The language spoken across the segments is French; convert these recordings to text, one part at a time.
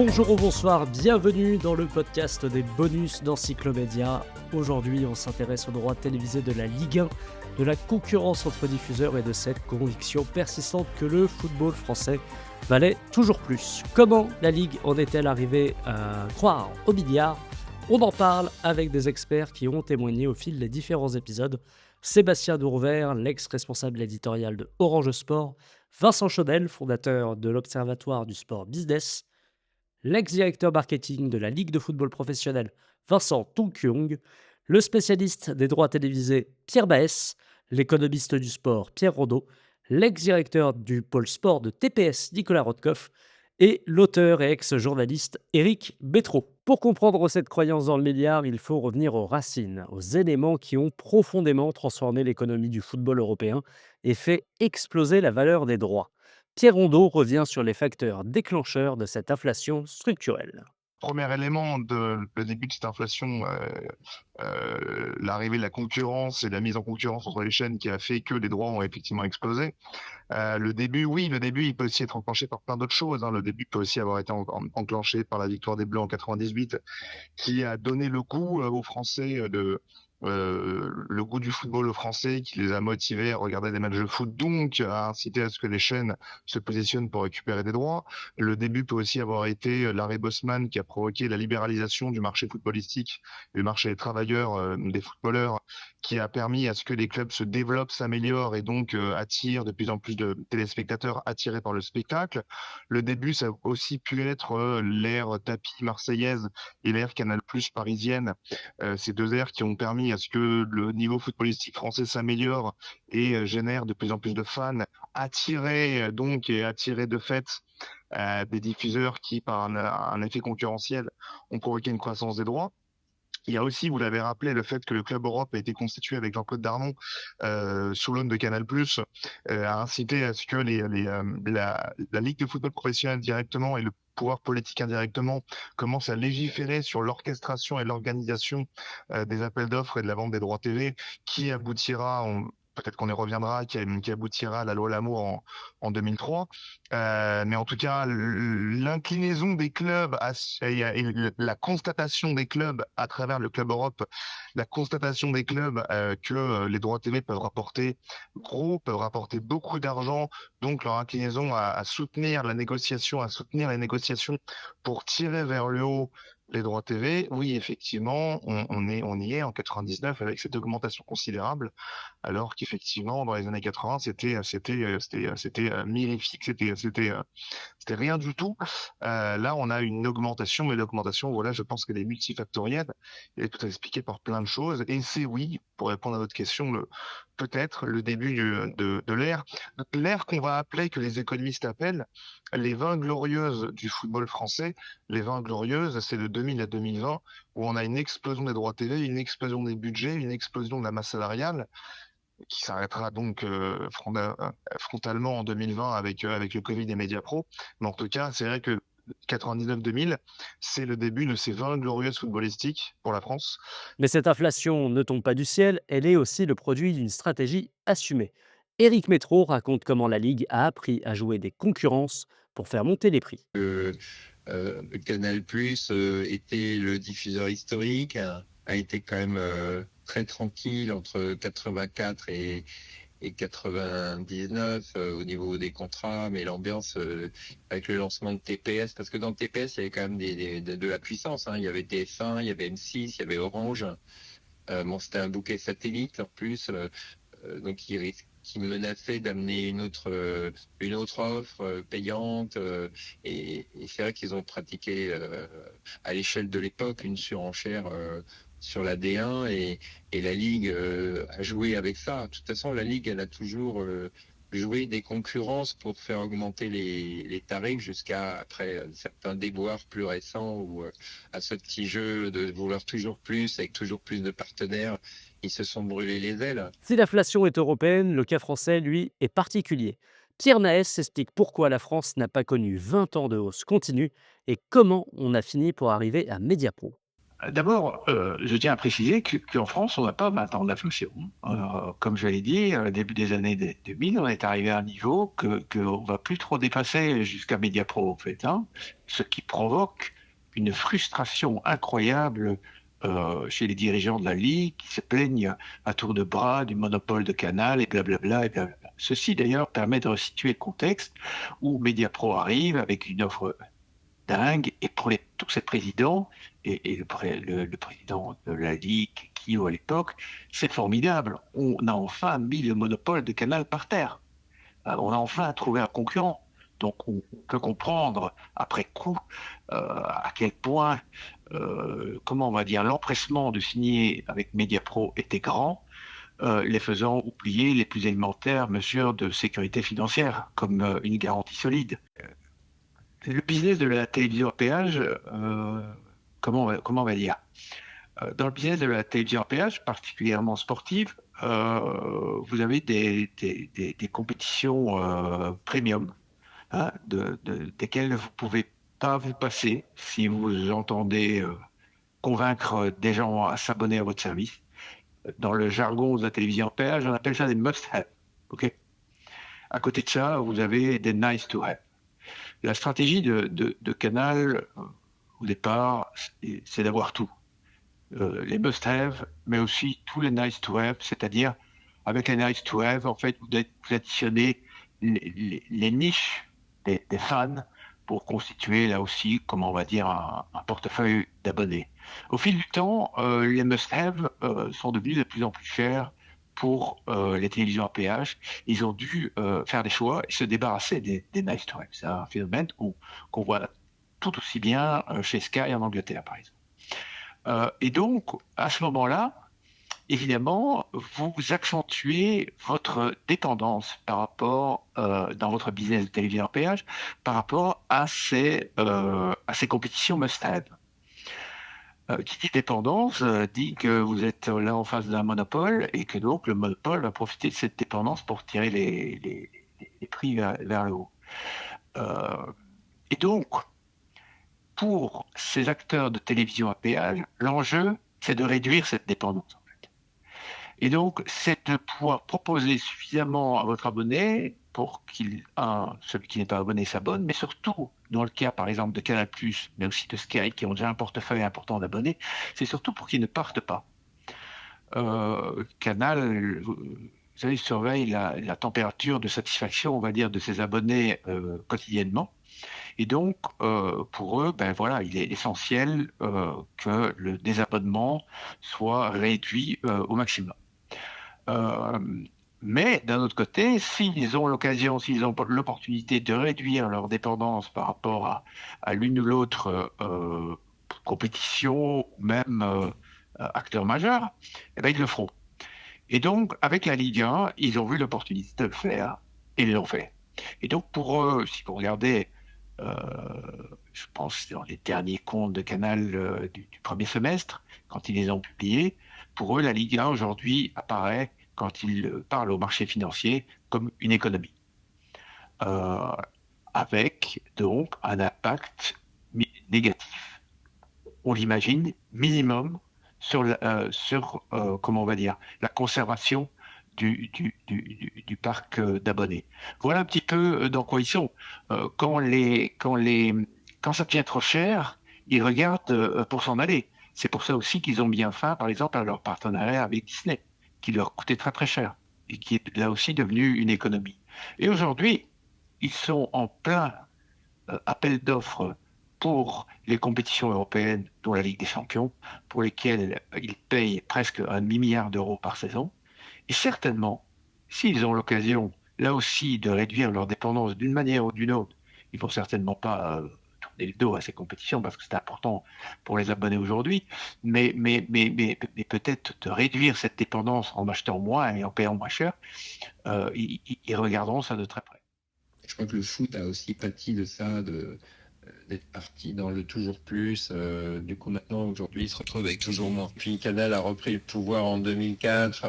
Bonjour ou bonsoir, bienvenue dans le podcast des bonus d'Encyclomédia. Aujourd'hui, on s'intéresse aux droits télévisés de la Ligue 1, de la concurrence entre diffuseurs et de cette conviction persistante que le football français valait toujours plus. Comment la Ligue en est-elle arrivée à croire au milliard? On en parle avec des experts qui ont témoigné au fil des différents épisodes. Sébastien Dourvert, l'ex-responsable éditorial de Orange Sport, Vincent Chaudel, fondateur de l'Observatoire du sport business, l'ex-directeur marketing de la Ligue de football professionnel Vincent Tonkyong, le spécialiste des droits télévisés Pierre Baès, l'économiste du sport Pierre Rondeau, l'ex-directeur du pôle sport de TPS Nicolas Rothkopf et l'auteur et ex-journaliste Éric Bétraud. Pour comprendre cette croyance dans le milliard, il faut revenir aux racines, aux éléments qui ont profondément transformé l'économie du football européen et fait exploser la valeur des droits. Pierre Rondeau revient sur les facteurs déclencheurs de cette inflation structurelle. Premier élément de le début de cette inflation, l'arrivée de la concurrence et la mise en concurrence entre les chaînes qui a fait que les droits ont effectivement explosé. Le début, oui, le début, il peut aussi être enclenché par plein d'autres choses, hein. Le début peut aussi avoir été enclenché par la victoire des Bleus en 98, qui a donné le goût, aux Français, le goût du football aux Français, qui les a motivés à regarder des matchs de foot, donc à inciter à ce que les chaînes se positionnent pour récupérer des droits. Le début peut aussi avoir été, l'arrêt Bosman qui a provoqué la libéralisation du marché footballistique, du marché des travailleurs, des footballeurs, qui a permis à ce que les clubs se développent, s'améliorent et donc, attirent de plus en plus de téléspectateurs attirés par le spectacle. Le début, ça a aussi pu être, l'ère tapis marseillaise et l'ère Canal+ parisienne, ces 2 aires qui ont permis à ce que le niveau footballistique français s'améliore et génère de plus en plus de fans, attirés, donc et attirés de fait, des diffuseurs qui, par un effet concurrentiel, ont provoqué une croissance des droits. Il y a aussi, vous l'avez rappelé, le fait que le Club Europe a été constitué avec Jean-Claude Darmon, sous l'aune de Canal+, a incité à ce que la Ligue de football professionnel directement et le pouvoir politique indirectement commencent à légiférer sur l'orchestration et l'organisation, des appels d'offres et de la vente des droits TV qui aboutira, peut-être qu'on y reviendra, qui aboutira à la loi Lamour en 2003. Mais en tout cas, l'inclinaison des clubs et la constatation des clubs à travers le Club Europe, la constatation des clubs que les droits TV peuvent rapporter gros, peuvent rapporter beaucoup d'argent, donc leur inclinaison à soutenir la négociation, à soutenir les négociations pour tirer vers le haut les droits TV. Oui, effectivement, on y est en 99 avec cette augmentation considérable, alors qu'effectivement, dans les années 80, c'était mirifique, c'était rien du tout. Là, on a une augmentation, mais l'augmentation, voilà, je pense qu'elle est multifactorielle. Elle est peut-être expliquée par plein de choses. Et c'est oui, pour répondre à votre question, peut-être le début de l'ère qu'on va appeler, que les économistes appellent, les 20 glorieuses du football français. Les 20 glorieuses, c'est de 2000 à 2020, où on a une explosion des droits TV, une explosion des budgets, une explosion de la masse salariale, qui s'arrêtera donc frontalement en 2020 avec le Covid et Mediapro. Mais en tout cas, c'est vrai que 99-2000, c'est le début de ces 20 glorieuses footballistiques pour la France. Mais cette inflation ne tombe pas du ciel, elle est aussi le produit d'une stratégie assumée. Éric Métro raconte comment la Ligue a appris à jouer des concurrences pour faire monter les prix. Canal+, était le diffuseur historique, a été quand même très tranquille entre 84 et 99 au niveau des contrats, mais l'ambiance avec le lancement de TPS, parce que dans le TPS, il y avait quand même de la puissance, hein. Il y avait TF1, il y avait M6, il y avait Orange. Bon, c'était un bouquet satellite en plus, donc qui menaçait d'amener une autre offre payante. Et c'est vrai qu'ils ont pratiqué à l'échelle de l'époque une surenchère sur la D1 et la Ligue a joué avec ça. De toute façon, la Ligue, elle a toujours joué des concurrences pour faire augmenter les tarifs jusqu'à après certains déboires plus récents ou à ce petit jeu de vouloir toujours plus avec toujours plus de partenaires. Ils se sont brûlés les ailes. Si l'inflation est européenne, le cas français, lui, est particulier. Pierre Naès explique pourquoi la France n'a pas connu 20 ans de hausse continue et comment on a fini pour arriver à Mediapro. D'abord, je tiens à préciser qu'en France, on n'a pas 20 ans d'inflation. Comme je l'ai dit, début des années 2000, on est arrivé à un niveau qu'on ne va plus trop dépasser jusqu'à Mediapro, en fait, hein, ce qui provoque une frustration incroyable chez les dirigeants de la Ligue qui se plaignent à tour de bras du monopole de Canal et blablabla. Et blablabla. Ceci, d'ailleurs, permet de resituer le contexte où Mediapro arrive avec une offre dingue. Et pour tous ces présidents, et le président de la Ligue, Kio à l'époque, c'est formidable. On a enfin mis le monopole de Canal par terre. On a enfin trouvé un concurrent. Donc on peut comprendre après coup à quel point, comment on va dire, l'empressement de signer avec Mediapro était grand, les faisant oublier les plus élémentaires mesures de sécurité financière, comme une garantie solide. Le business de la télévision à péage, comment on va dire dans le business de la télévision à péage, particulièrement sportive, vous avez des compétitions premium, hein, desquelles vous ne pouvez pas vous passer si vous entendez convaincre des gens à s'abonner à votre service. Dans le jargon de la télévision à péage, on appelle ça des must-have. Okay, à côté de ça, vous avez des nice-to-have. La stratégie de Canal, au départ, c'est d'avoir tout. Les must-have, mais aussi tous les nice-to-have, c'est-à-dire, avec les nice-to-have, en fait, vous additionnez les niches des fans pour constituer, là aussi, comment on va dire, un portefeuille d'abonnés. Au fil du temps, les must-have sont devenus de plus en plus chers pour les télévisions à péage. Ils ont dû faire des choix et se débarrasser des nice-to-have. C'est un phénomène qu'on voit tout aussi bien chez Sky en Angleterre, par exemple. Et donc, à ce moment-là, évidemment, vous accentuez votre dépendance par rapport, dans votre business de télévision à péage, par rapport à ces compétitions must-have. Qui dit dépendance dit que vous êtes là en face d'un monopole et que donc le monopole va profiter de cette dépendance pour tirer les prix vers le haut. Et donc, pour ces acteurs de télévision à péage, l'enjeu, c'est de réduire cette dépendance. En fait. Et donc, c'est de pouvoir proposer suffisamment à votre abonné pour celui qui n'est pas abonné s'abonne, mais surtout, dans le cas, par exemple, de Canal+, mais aussi de Sky, qui ont déjà un portefeuille important d'abonnés, c'est surtout pour qu'ils ne partent pas. Canal, vous savez, surveille la température de satisfaction, on va dire, de ses abonnés quotidiennement. Et donc, pour eux, ben voilà, il est essentiel que le désabonnement soit réduit au maximum. Mais d'un autre côté, s'ils ont l'occasion, s'ils ont l'opportunité de réduire leur dépendance par rapport à l'une ou l'autre compétition, même acteur majeur, eh ben, ils le feront. Et donc, avec la Ligue 1, ils ont vu l'opportunité de le faire et ils l'ont fait. Et donc, pour eux, si vous regardez, je pense dans les derniers comptes de Canal du premier semestre, quand ils les ont publiés, pour eux, la Ligue 1 aujourd'hui apparaît, quand ils parlent au marché financier, comme une économie. Avec donc un impact négatif, on l'imagine, minimum, sur comment on va dire, la conservation du parc d'abonnés. Voilà un petit peu dans quoi ils sont. Quand ça devient trop cher, ils regardent pour s'en aller. C'est pour ça aussi qu'ils ont bien fin, par exemple, à leur partenariat avec Disney, qui leur coûtait très très cher et qui est là aussi devenu une économie. Et aujourd'hui, ils sont en plein appel d'offres pour les compétitions européennes, dont la Ligue des Champions, pour lesquelles ils payent presque 1 milliard d'euros par saison. Et certainement, s'ils ont l'occasion, là aussi, de réduire leur dépendance d'une manière ou d'une autre, ils ne vont certainement pas tourner le dos à ces compétitions parce que c'est important pour les abonnés aujourd'hui, mais peut-être de réduire cette dépendance en achetant moins et en payant moins cher, ils regarderont ça de très près. Je crois que le foot a aussi pâti de ça, d'être parti dans le toujours plus. Du coup, maintenant, aujourd'hui, il se retrouve avec toujours moins. Puis Canal a repris le pouvoir en 2004,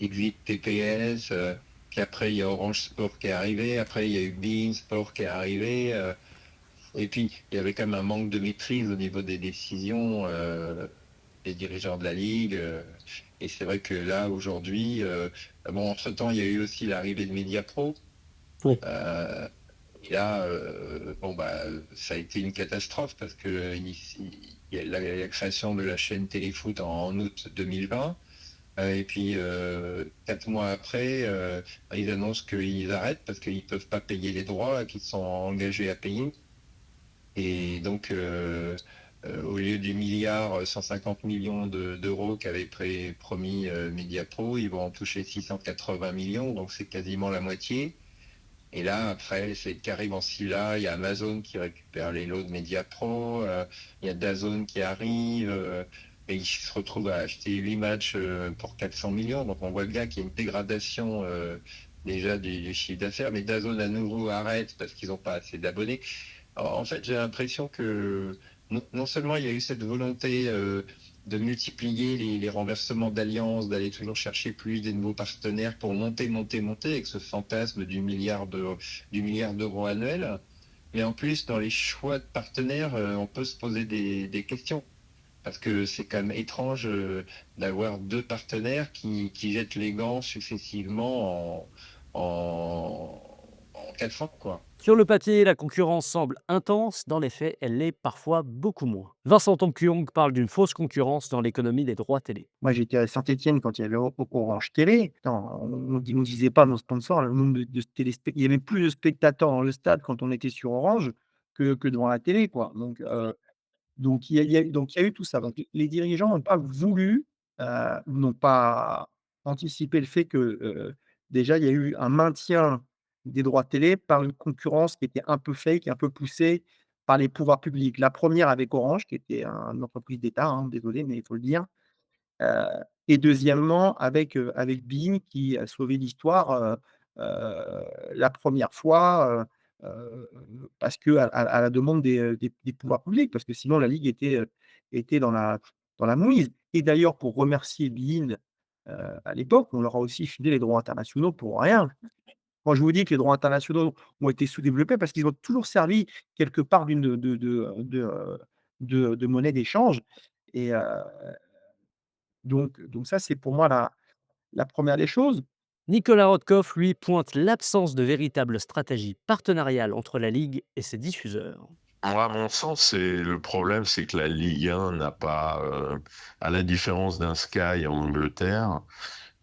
exit TPS, puis après, il y a Orange Sport qui est arrivé, après, il y a eu beIN Sport qui est arrivé. Et puis, il y avait quand même un manque de maîtrise au niveau des décisions des dirigeants de la Ligue. Et c'est vrai que là, aujourd'hui, bon, entre-temps, il y a eu aussi l'arrivée de Mediapro. Oui. Et là, bon, bah, ça a été une catastrophe parce que il y a la création de la chaîne Téléfoot en août 2020. Et puis, 4 mois après, ils annoncent qu'ils arrêtent parce qu'ils ne peuvent pas payer les droits qu'ils sont engagés à payer. Et donc, au lieu du milliard 150 millions d'euros qu'avait promis Mediapro, ils vont en toucher 680 millions, donc c'est quasiment la moitié. Et là, après, c'est qu'arrive en Scylla, il y a Amazon qui récupère les lots de Mediapro, il y a DAZN qui arrive, et ils se retrouvent à acheter 8 matchs pour 400 millions. Donc on voit bien qu'il y a une dégradation déjà du chiffre d'affaires, mais DAZN à nouveau arrête parce qu'ils n'ont pas assez d'abonnés. En fait, j'ai l'impression que non seulement il y a eu cette volonté de multiplier les renversements d'alliances, d'aller toujours chercher plus des nouveaux partenaires pour monter, avec ce fantasme du milliard d'euros annuel. Mais en plus, dans les choix de partenaires, on peut se poser des questions. Parce que c'est quand même étrange d'avoir deux partenaires qui jettent les gants successivement en 4 ans, quoi. Sur le papier, la concurrence semble intense, dans les faits, elle l'est parfois beaucoup moins. Vincent Tompiong parle d'une fausse concurrence dans l'économie des droits télé. Moi, j'étais à Saint-Étienne quand il y avait Orange Télé. Attends, on disait pas à nos sponsors le nombre de il y avait plus de spectateurs dans le stade quand on était sur Orange que devant la télé, quoi. Donc il y a eu tout ça. Donc les dirigeants n'ont pas voulu, n'ont pas anticipé le fait que, déjà il y a eu un maintien des droits télé par une concurrence qui était un peu fake, un peu poussée par les pouvoirs publics. La première avec Orange qui était une entreprise d'État, hein, désolé, mais il faut le dire. Heu et deuxièmement avec Bein qui a sauvé l'histoire, la première fois, parce qu'à la demande des pouvoirs publics, parce que sinon la ligue était dans la mouise et d'ailleurs pour remercier Bein, à l'époque, on leur a aussi filé les droits internationaux pour rien. Quand je vous dis que les droits internationaux ont été sous-développés parce qu'ils ont toujours servi quelque part d'une de monnaie d'échange et donc ça, c'est pour moi la 1re des choses. Nicolas Rotkopf, lui, pointe l'absence de véritable stratégie partenariale entre la Ligue et ses diffuseurs. Moi, à mon sens, le problème, c'est que la Ligue 1 n'a pas, à la différence d'un Sky en Angleterre,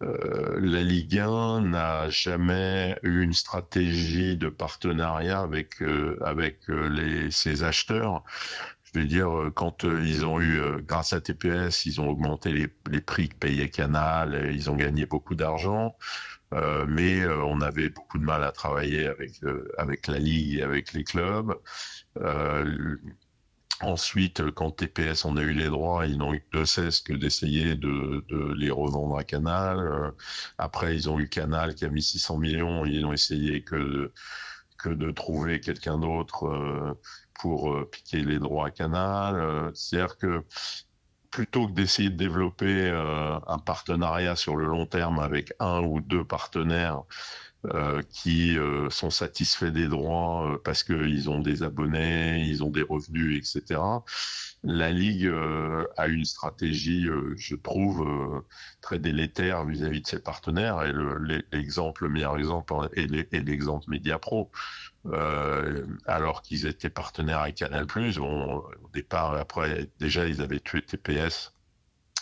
la Ligue 1 n'a jamais eu une stratégie de partenariat avec ses acheteurs. Je veux dire, quand ils ont eu, grâce à TPS, ils ont augmenté les prix que payait Canal, et ils ont gagné beaucoup d'argent. Mais on avait beaucoup de mal à travailler avec la Ligue et avec les clubs. Ensuite, quand TPS en a eu les droits, ils n'ont eu de cesse que d'essayer de les revendre à Canal. Après, ils ont eu Canal qui a mis 600 millions, ils n'ont essayé que de trouver quelqu'un d'autre pour piquer les droits à Canal. C'est-à-dire que plutôt que d'essayer de développer un partenariat sur le long terme avec un ou deux partenaires qui sont satisfaits des droits parce qu'ils ont des abonnés, ils ont des revenus, etc. La Ligue a une stratégie, je trouve, très délétère vis-à-vis de ses partenaires. Et le meilleur exemple est l'exemple Mediapro. Alors qu'ils étaient partenaires avec Canal+, bon, au départ, après, déjà, ils avaient tué TPS,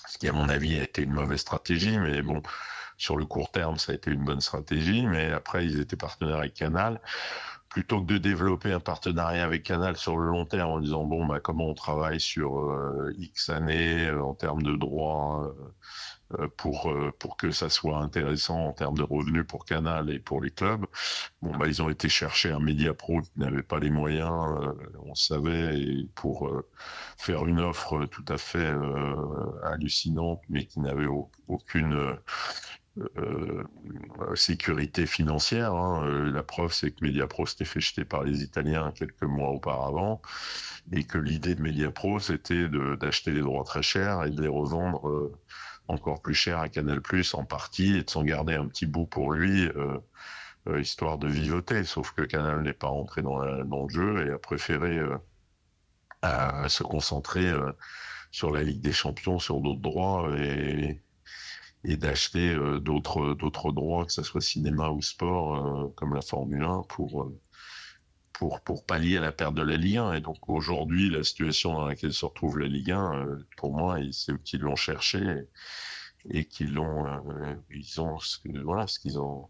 ce qui, à mon avis, a été une mauvaise stratégie, mais bon, sur le court terme, ça a été une bonne stratégie, mais après, ils étaient partenaires avec Canal. Plutôt que de développer un partenariat avec Canal sur le long terme en disant, bon, bah, comment on travaille sur X années en termes de droits pour que ça soit intéressant en termes de revenus pour Canal et pour les clubs. Bon, bah, ils ont été chercher un Mediapro qui n'avait pas les moyens, on savait, et pour faire une offre tout à fait hallucinante, mais qui n'avait aucune sécurité financière. Hein. La preuve, c'est que Mediapro s'était fait jeter par les Italiens quelques mois auparavant, et que l'idée de Mediapro, c'était d'acheter les droits très chers et de les revendre encore plus cher à Canal+, en partie, et de s'en garder un petit bout pour lui histoire de vivoter. Sauf que Canal n'est pas rentré dans le jeu et a préféré à se concentrer sur la Ligue des Champions, sur d'autres droits et d'acheter d'autres droits, que ce soit cinéma ou sport, comme la Formule 1, pour pallier à la perte de la Ligue 1. Et donc aujourd'hui, la situation dans laquelle se retrouve la Ligue 1, pour moi, c'est eux qui l'ont cherché et ils ont ce qu'ils ont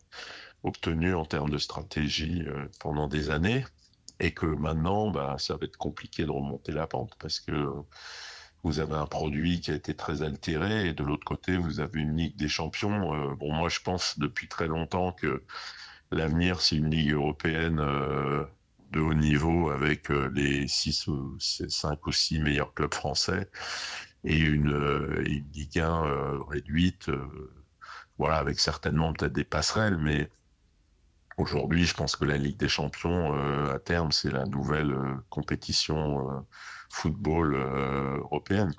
obtenu en termes de stratégie pendant des années. Et que maintenant, bah, ça va être compliqué de remonter la pente parce que vous avez un produit qui a été très altéré et de l'autre côté, vous avez une Ligue des Champions. Bon, moi, je pense depuis très longtemps que l'avenir, c'est une Ligue européenne de haut niveau avec les 5 ou 6 meilleurs clubs français et une Ligue 1 réduite, voilà, avec certainement peut-être des passerelles, mais aujourd'hui, je pense que la Ligue des Champions, à terme, c'est la nouvelle compétition football européenne.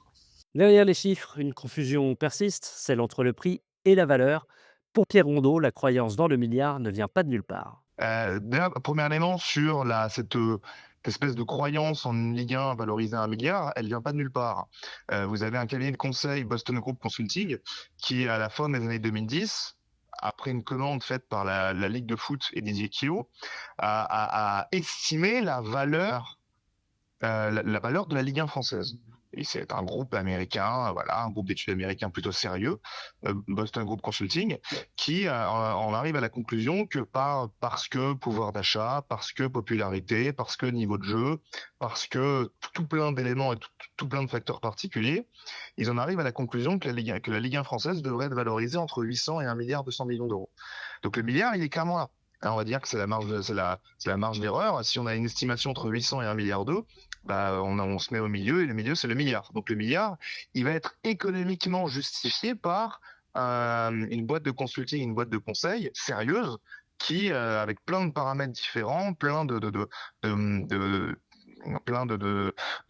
Derrière les chiffres, une confusion persiste, celle entre le prix et la valeur. Pour Pierre Rondeau, la croyance dans le milliard ne vient pas de nulle part. Déjà, premier élément sur cette espèce de croyance en une Ligue 1 valorisée à 1 milliard, elle vient pas de nulle part. Vous avez un cabinet de conseil, Boston Group Consulting, qui, à la fin des années 2010, après une commande faite par la Ligue de foot et Didier Quio, a estimé la valeur de la Ligue 1 française. Et c'est un groupe américain, voilà, un groupe d'études américain plutôt sérieux, Boston Group Consulting, qui en arrive à la conclusion que parce que pouvoir d'achat, parce que popularité, parce que niveau de jeu, parce que tout plein d'éléments et tout plein de facteurs particuliers, ils en arrivent à la conclusion que la Ligue 1 française devrait être valorisée entre 800 et 1 milliard 200 millions d'euros. Donc le milliard, il est clairement là. Alors, on va dire que c'est la marge d'erreur. Si on a une estimation entre 800 et 1 milliard d'euros, bah, on se met au milieu et le milieu, c'est le milliard. Donc, le milliard, il va être économiquement justifié par une boîte de consulting, une boîte de conseil sérieuse qui, avec plein de paramètres différents, plein de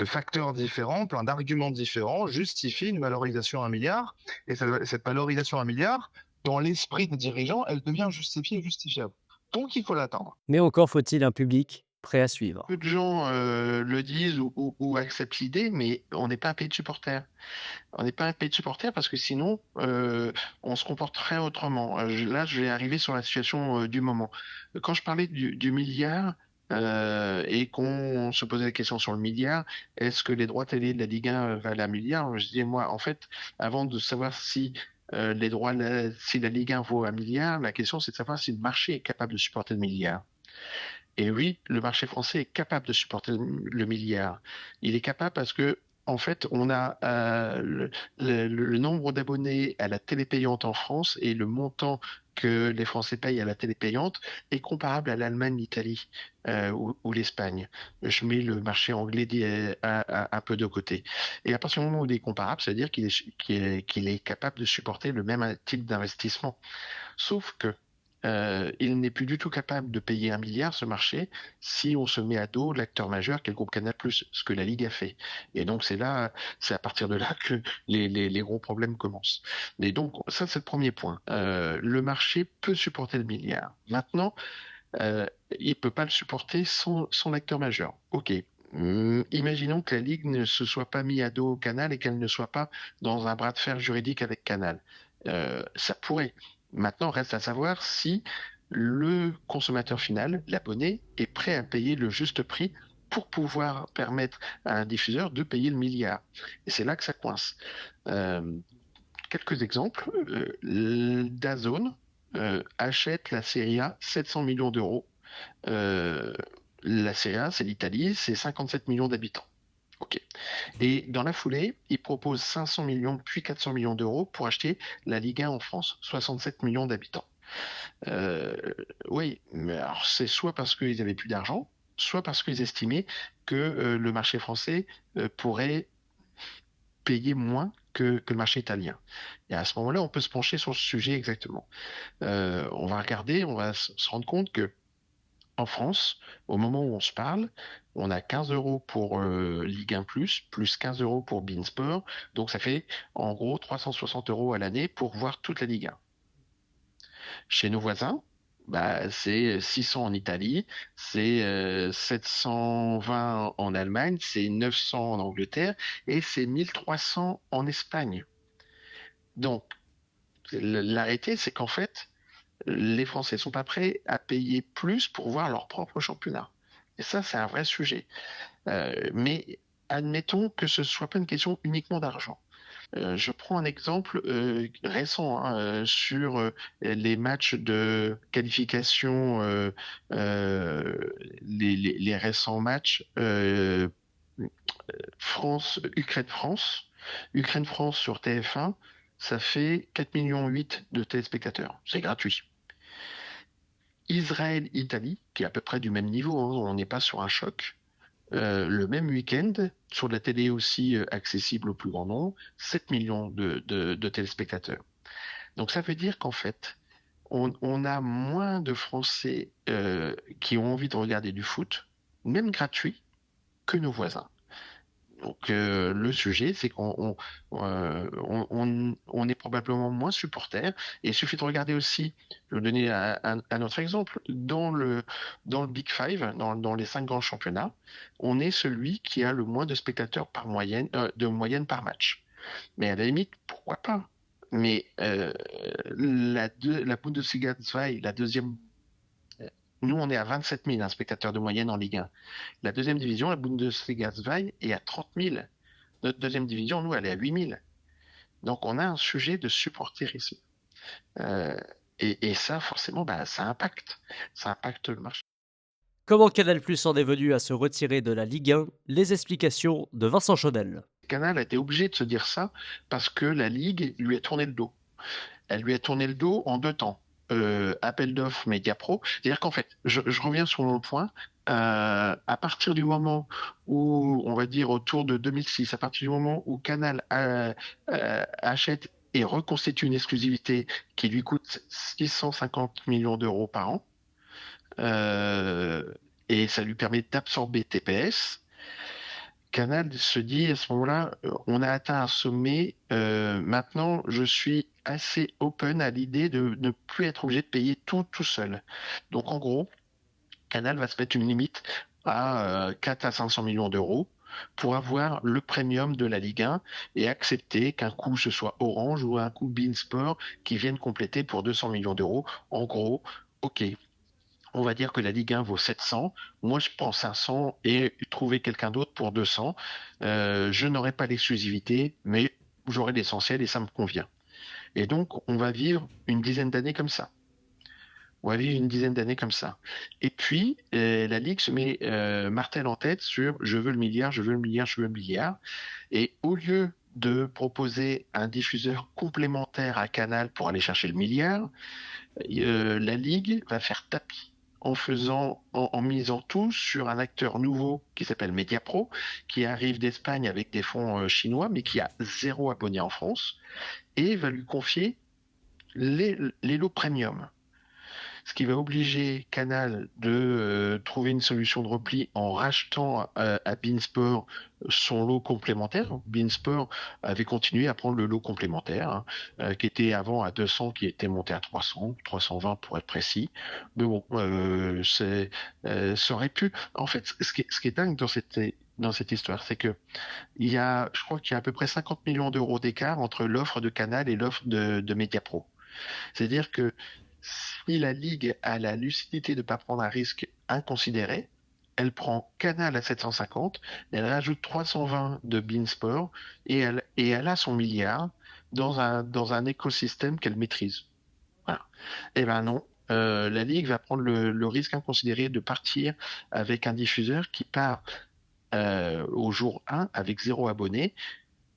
facteurs différents, plein d'arguments différents, justifie une valorisation à 1 milliard. Et cette valorisation à 1 milliard, dans l'esprit des dirigeants, elle devient justifiée et justifiable. Donc, il faut l'attendre. Mais encore faut-il un public prêt à suivre. Peu de gens le disent ou acceptent l'idée, mais on n'est pas un pays de supporters. On n'est pas un pays de supporters parce que sinon, on se comporterait autrement. Là, je vais arriver sur la situation du moment. Quand je parlais du milliard et qu'on se posait la question sur le milliard, est-ce que les droits télé de la Ligue 1 valent 1 milliard? Je disais, moi, en fait, avant de savoir si si la Ligue 1 vaut 1 milliard, la question c'est de savoir si le marché est capable de supporter le milliard. Et oui, le marché français est capable de supporter le milliard. Il est capable parce que, en fait, on a le nombre d'abonnés à la télé payante en France et le montant que les Français payent à la télé payante est comparable à l'Allemagne, l'Italie ou l'Espagne. Je mets le marché anglais un peu de côté. Et à partir du moment où il est comparable, c'est-à-dire qu'il est capable de supporter le même type d'investissement. Sauf que il n'est plus du tout capable de payer 1 milliard, ce marché, si on se met à dos l'acteur majeur qui est le groupe Canal+, ce que la Ligue a fait. Et donc c'est à partir de là que les gros problèmes commencent. Et donc ça c'est le premier point. Le marché peut supporter le milliard. Maintenant, il peut pas le supporter sans son acteur majeur. Ok. Imaginons que la Ligue ne se soit pas mis à dos au Canal et qu'elle ne soit pas dans un bras de fer juridique avec Canal. Ça pourrait. Maintenant, reste à savoir si le consommateur final, l'abonné, est prêt à payer le juste prix pour pouvoir permettre à un diffuseur de payer le milliard. Et c'est là que ça coince. Quelques exemples. DAZN achète la Serie A 700 millions d'euros. La Serie A, c'est l'Italie, c'est 57 millions d'habitants. Ok. Et dans la foulée, il propose 500 millions puis 400 millions d'euros pour acheter la Ligue 1 en France, 67 millions d'habitants. Oui, mais alors c'est soit parce qu'ils n'avaient plus d'argent, soit parce qu'ils estimaient que le marché français pourrait payer moins que le marché italien. Et à ce moment-là, on peut se pencher sur ce sujet exactement. On va regarder, on va se rendre compte que en France, au moment où on se parle, on a 15 euros pour Ligue 1+, plus 15 euros pour Beansport. Donc ça fait en gros 360 euros à l'année pour voir toute la Ligue 1. Chez nos voisins, Bah, c'est 600 en Italie, c'est 720 en Allemagne, c'est 900 en Angleterre et c'est 1300 en Espagne. Donc, l'arrêté, c'est qu'en fait, les Français sont pas prêts à payer plus pour voir leur propre championnat. Et ça, c'est un vrai sujet. Mais admettons que ce soit pas une question uniquement d'argent. Je prends un exemple récent hein, sur les matchs de qualification, les récents matchs France-Ukraine-France. Ukraine-France sur TF1, ça fait 4,8 millions de téléspectateurs. C'est gratuit. Israël-Italie, qui est à peu près du même niveau, hein, on n'est pas sur un choc. Le même week-end, sur de la télé aussi accessible au plus grand nombre, 7 millions de téléspectateurs. Donc ça veut dire qu'en fait, on a moins de Français qui ont envie de regarder du foot, même gratuit, que nos voisins. Donc le sujet, c'est qu'on est probablement moins supporters. Et il suffit de regarder aussi, je vais vous donner un autre exemple, dans le Big Five, dans les 5 grands championnats, on est celui qui a le moins de spectateurs de moyenne par match. Mais à la limite, pourquoi pas? Mais la Bundesliga 2, la deuxième, nous on est à 27 000 spectateurs de moyenne en Ligue 1. La deuxième division, la Bundesliga 2, est à 30 000. Notre deuxième division, nous, elle est à 8 000. Donc on a un sujet de supporterisme. Euh, et ça, forcément, bah, ça impacte. Ça impacte le marché. Comment Canal+ en est venu à se retirer de la Ligue 1? Les explications de Vincent Chaudel. Canal a été obligé de se dire ça parce que la Ligue lui a tourné le dos. Elle lui a tourné le dos en 2 temps. Appel d'offres Mediapro. C'est-à-dire qu'en fait, je reviens sur mon point, à partir du moment où, on va dire autour de 2006, à partir du moment où Canal achète et reconstitue une exclusivité qui lui coûte 650 millions d'euros par an, euh, et ça lui permet d'absorber TPS, Canal se dit à ce moment-là, on a atteint un sommet. Maintenant, je suis assez open à l'idée de ne plus être obligé de payer tout seul. Donc, en gros, Canal va se mettre une limite à 4 à 500 millions d'euros pour avoir le premium de la Ligue 1 et accepter qu'un coup ce soit Orange ou un coup beIN Sport qui viennent compléter pour 200 millions d'euros. En gros, ok, on va dire que la Ligue 1 vaut 700. Moi, je prends 500 et trouver quelqu'un d'autre pour 200. Je n'aurai pas l'exclusivité, mais j'aurai l'essentiel et ça me convient. Et donc, on va vivre une dizaine d'années comme ça. On va vivre une dizaine d'années comme ça. Et puis, la Ligue se met martel en tête sur je veux le milliard, je veux le milliard, je veux le milliard. Et au lieu de proposer un diffuseur complémentaire à Canal pour aller chercher le milliard, la Ligue va faire tapis en misant tout sur un acteur nouveau qui s'appelle Mediapro, qui arrive d'Espagne avec des fonds chinois, mais qui a 0 abonné en France, et va lui confier les lots premium. Ce qui va obliger Canal de trouver une solution de repli en rachetant à beIN Sport son lot complémentaire. beIN Sport avait continué à prendre le lot complémentaire, hein, qui était avant à 200, qui était monté à 300, 320 pour être précis. Mais bon, ça aurait pu. En fait, ce qui est dingue dans cette histoire, c'est que je crois qu'il y a à peu près 50 millions d'euros d'écart entre l'offre de Canal et l'offre de Mediapro. C'est-à-dire que si la Ligue a la lucidité de ne pas prendre un risque inconsidéré, elle prend Canal à 750, elle rajoute 320 de beIN Sport et elle a son milliard dans un écosystème qu'elle maîtrise. Voilà. Eh ben non, la Ligue va prendre le risque inconsidéré de partir avec un diffuseur qui part au jour 1 avec 0 abonné